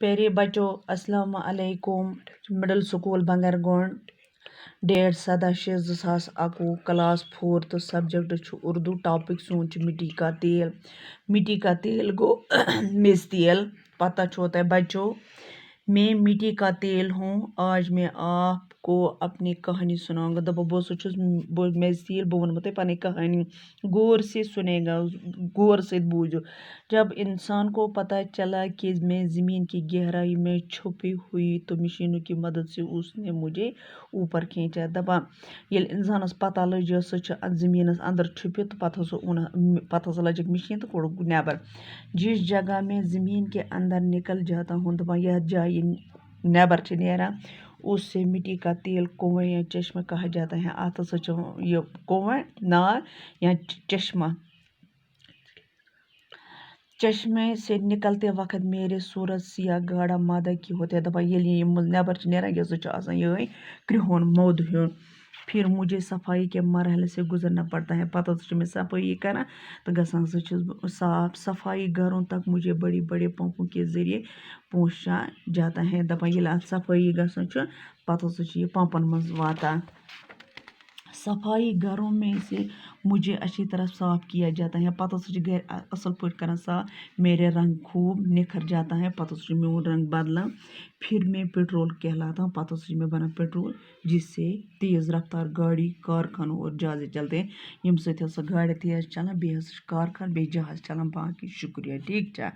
پیارے بچوں السلام علیکم مڈل سکول بنگر گونڈ date 17/6/2021 class 4 subject Urdu topic سونچ مٹی کا تیل گو میز تیل پتہ چھوتا ہے بچوں میں مٹی کا تیل ہوں آج میں آپ کو اپنی کہانی سناؤں گا دبا میز تیل بہ ونمو تۄہہِ پنٕنۍ کہانی غور سے سنے گا غور سے بوجھو جب انسان کو پتہ چلا کہ میں زمین کی گہرائی میں چھپی ہوئی تو مشینوں کی مدد سے اس نے مجھے اوپر کھینچا دپان ییٚلہِ انسانس پتہ لٔج سُہ چھُ زمینس اندر چھپِتھ پتہٕ ہسا لجِکھ مشین تو کوڑُکھ نیبر جس جگہ میں زمین کے اندر نکل جاتا ہوں دپان یتھ جایہِ نیبر چھِ نیران اس سے مٹی کا تیل کنویں یا چشمہ کہا جاتا ہے اتھ ہسا چھُ یہِ کنویں نار یا چشمے سے نکلتے وقت میرے صورت سیاہ گاڑا مادہ کی ہوتے ہیں دپان ییٚلہِ یِم نیبر چھِ نیران یہِ ہسا چھُ آسان یِہوٚے کرٛہُن موٚد ہیوٗ پھر مجھے صفائی کے مرحلے سے گزرنا پڑتا ہے پتہٕ ہسا چھِ مےٚ صفٲیی کران تہٕ گژھان ہسا چھَس بہٕ صاف صفائی گھروں تک مجھے بڑی بڑے پمپوں کے ذریعے پہنچا جاتا ہے دپان ییٚلہِ اَتھ صفٲیی گژھان چھُ پتہٕ ہسا چھُ یہِ پمپن منٛز واتان صفائی گھروں میں سے مجھے اچھی طرح صاف کیا جاتا ہے پتہٕ ہسا چھِ گھرِ اصل پٲٹھۍ کران صاف میرے رنگ خوب نکھر جاتا ہے پتہٕ ہسا چھُ میون رنگ بدلان پھر میں پیٹرول کہلاتا ہوں پتہٕ ہسا چھِ مےٚ بنان پیٹرول جس سے تیز رفتار گاڑی کارخانوں اور جہازے چلتے ہیں ییٚمہِ سۭتۍ ہسا گاڑِ تیز چلان بیٚیہِ ہسا چھِ کارخان بیٚیہِ جہاز چلان باقٕے شُکریہ ٹھیٖک چھا